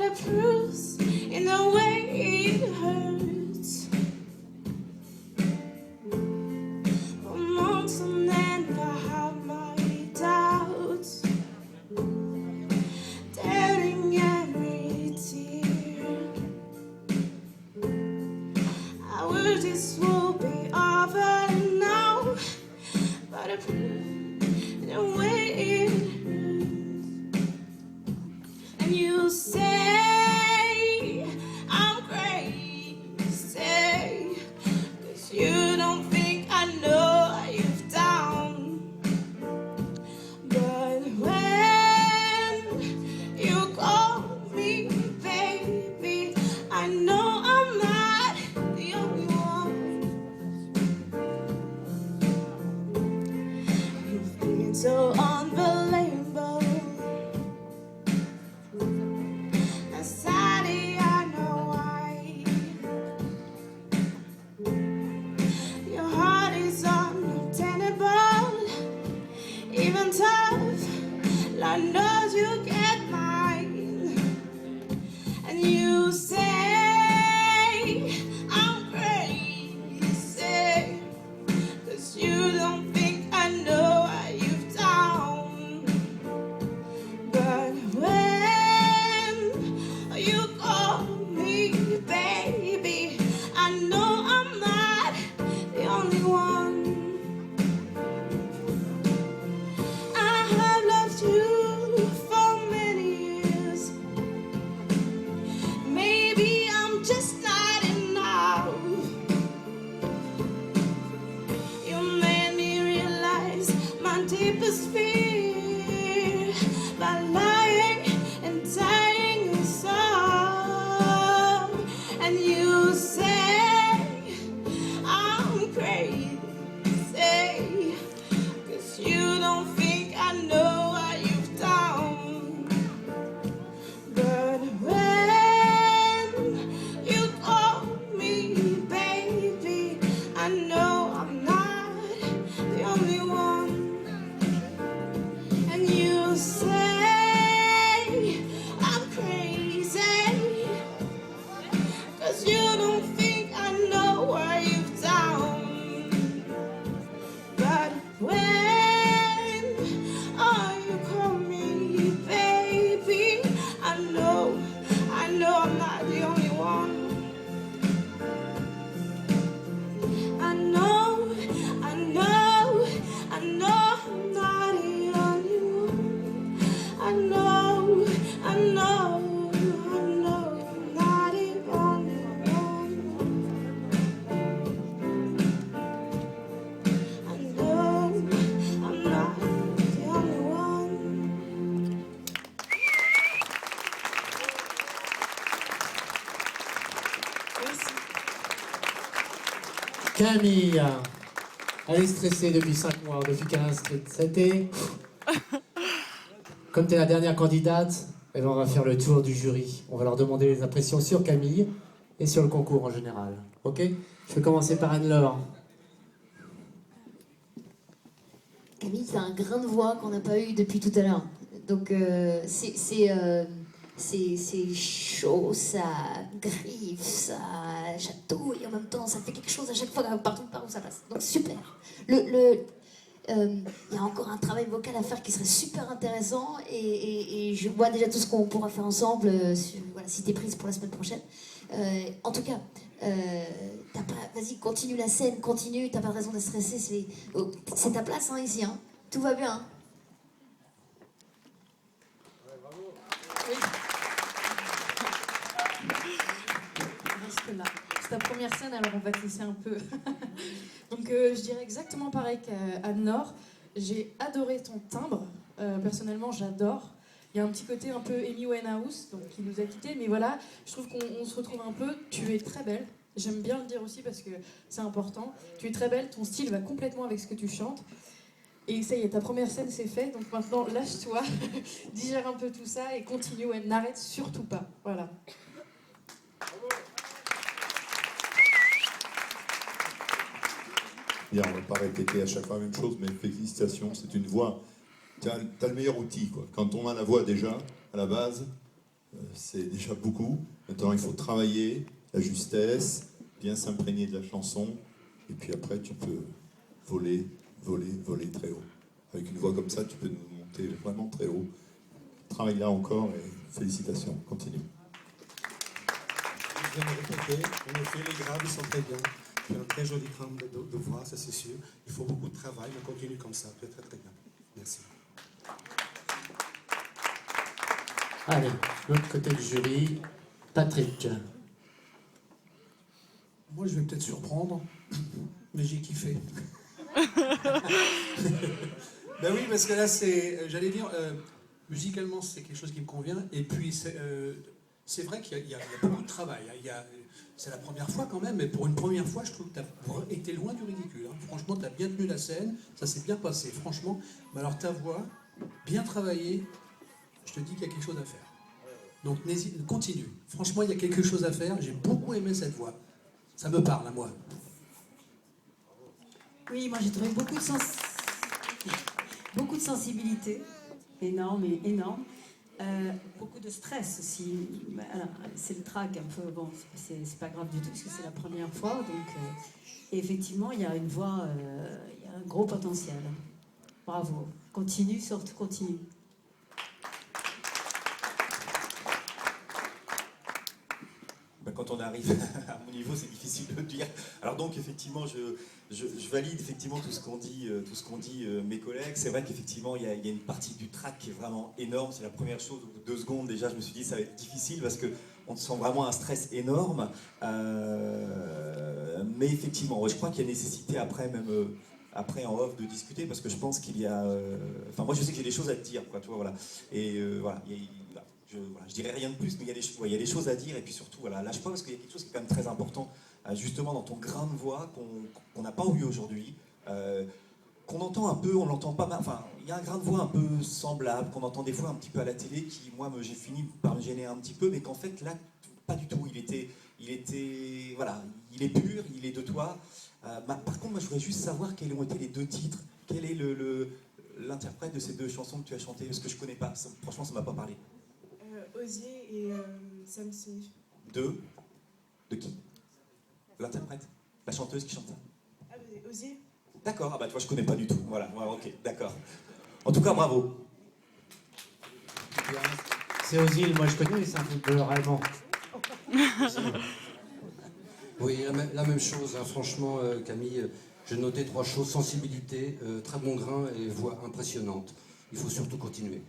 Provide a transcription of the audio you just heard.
a bruise in the way it hurts. For months on end I have my doubts, doubting every tear. I wish this will be over now, but a bruise in the way it hurts. And you say I'm crazy, 'cause you don't think I know you've done. But when you call me baby, I know I'm not the only one. You've been so unbelievable. Sadly, I know why. Your heart is unobtainable, even tough. Lord knows you get mine. And you say I'm crazy, 'cause you don't think I know what you've done. But when you call me baby, I know I'm not the only one. I have loved you for many years. Maybe I'm just not enough. You made me realize my deepest fear by lying and tying us up. And you say I'm crazy, 'cause you don't think I know what you've done. But when you call me baby, I know I'm not the only one. And you say I'm crazy, 'cause you don't think I know what you've done. But when you call me baby, I know I'm not the only one. I know I'm not the only one. I know I'm not the only one. I know I'm not the only one. Camille, elle est stressée depuis 5 mois, depuis qu'elle est inscrite. C'était... Comme tu es la dernière candidate, eh ben on va faire le tour du jury. On va leur demander les impressions sur Camille et sur le concours en général. Ok? Je vais commencer par Anne-Laure. Camille, c'est un grain de voix qu'on n'a pas eu depuis tout à l'heure. Donc c'est chaud, ça griffe, ça chatouille en même temps, ça fait quelque chose à chaque fois partout par où ça passe. Donc super. Il y a encore un travail vocal à faire qui serait super intéressant et je vois déjà tout ce qu'on pourra faire ensemble voilà, si t'es prise pour la semaine prochaine. En tout cas, vas-y, continue la scène, continue, t'as pas de raison d'être stressé, c'est ta place hein, ici, hein. Tout va bien. Hein. Ouais, bravo. Oui. Reste là. C'est ta première scène, alors on va te laisser un peu. Donc je dirais exactement pareil qu'Anne-Laure. J'ai adoré ton timbre. Personnellement, j'adore. Il y a un petit côté un peu Amy Winehouse, donc qui nous a quittés, mais voilà, je trouve qu'on se retrouve un peu. Tu es très belle. J'aime bien le dire aussi parce que c'est important. Tu es très belle, ton style va complètement avec ce que tu chantes. Et ça y est, ta première scène c'est fait, donc maintenant lâche-toi, digère un peu tout ça et continue, ouais, n'arrête surtout pas. Voilà. Bien, on ne va pas répéter à chaque fois la même chose, mais félicitations, c'est une voix. Tu as le meilleur outil, quoi. Quand on a la voix déjà, à la base, c'est déjà beaucoup. Maintenant, il faut travailler la justesse, bien s'imprégner de la chanson, et puis après, tu peux voler très haut. Avec une voix comme ça, tu peux nous monter vraiment très haut. Travaille là encore et félicitations, continue. Je viens de répéter, en effet, les graves, ils sont très bien. Tu as un très joli crâne de voix, ça c'est sûr. Il faut beaucoup de travail, mais continue comme ça, tu es très très bien. Merci. Allez, l'autre côté du jury, Patrick. Moi, je vais peut-être surprendre, mais j'ai kiffé. Ben oui, parce que là, j'allais dire, musicalement, c'est quelque chose qui me convient. Et puis, c'est vrai qu'il y a beaucoup de travail. C'est la première fois quand même, mais pour une première fois, je trouve que tu as été loin du ridicule. Hein. Franchement, tu as bien tenu la scène, ça s'est bien passé, franchement. Mais alors, ta voix, bien travaillée, je te dis qu'il y a quelque chose à faire. Donc, continue. Franchement, il y a quelque chose à faire. J'ai beaucoup aimé cette voix. Ça me parle à moi. Oui, moi j'ai trouvé beaucoup de sensibilité, énorme. Beaucoup de stress aussi. Alors, c'est le trac un peu, bon, c'est pas grave du tout parce que c'est la première fois. Donc, et effectivement, il y a une voix, il y a un gros potentiel. Bravo. Continue, surtout continue. Quand on arrive à mon niveau, c'est difficile de le dire. Alors donc, effectivement, je valide effectivement tout ce qu'ont dit mes collègues. C'est vrai qu'effectivement, il y a une partie du track qui est vraiment énorme. C'est la première chose. Au bout de 2 secondes, déjà, je me suis dit ça va être difficile parce qu'on sent vraiment un stress énorme. Mais effectivement, je crois qu'il y a nécessité après en off de discuter parce que je pense qu'il y a... Enfin, moi, je sais que j'ai des choses à te dire, quoi, tu vois, voilà. Et voilà, je dirais rien de plus, mais il y a des choses à dire, et puis surtout, voilà, lâche pas, parce qu'il y a quelque chose qui est quand même très important, justement dans ton grain de voix, qu'on n'a pas eu aujourd'hui, qu'on entend un peu, on l'entend pas mal, enfin, il y a un grain de voix un peu semblable, qu'on entend des fois un petit peu à la télé, qui, moi, j'ai fini par me gêner un petit peu, mais qu'en fait, là, pas du tout, il était, voilà, il est pur, il est de toi. Par contre, moi, je voudrais juste savoir quels ont été les 2 titres, quel est l'interprète de ces 2 chansons que tu as chantées, parce que je connais pas, franchement, ça m'a pas parlé. Osier et Sam Smith. De qui? L'interprète? La chanteuse qui chante ça? Ah, mais Osier. D'accord, ah bah tu vois, je connais pas du tout. Voilà, ouais, ok, d'accord. En tout cas, bravo. C'est Ozil, moi je connais, c'est un footballeur allemand. Oui, la même chose, hein. Franchement, Camille, j'ai noté 3 choses: sensibilité, très bon grain et voix impressionnante. Il faut surtout continuer.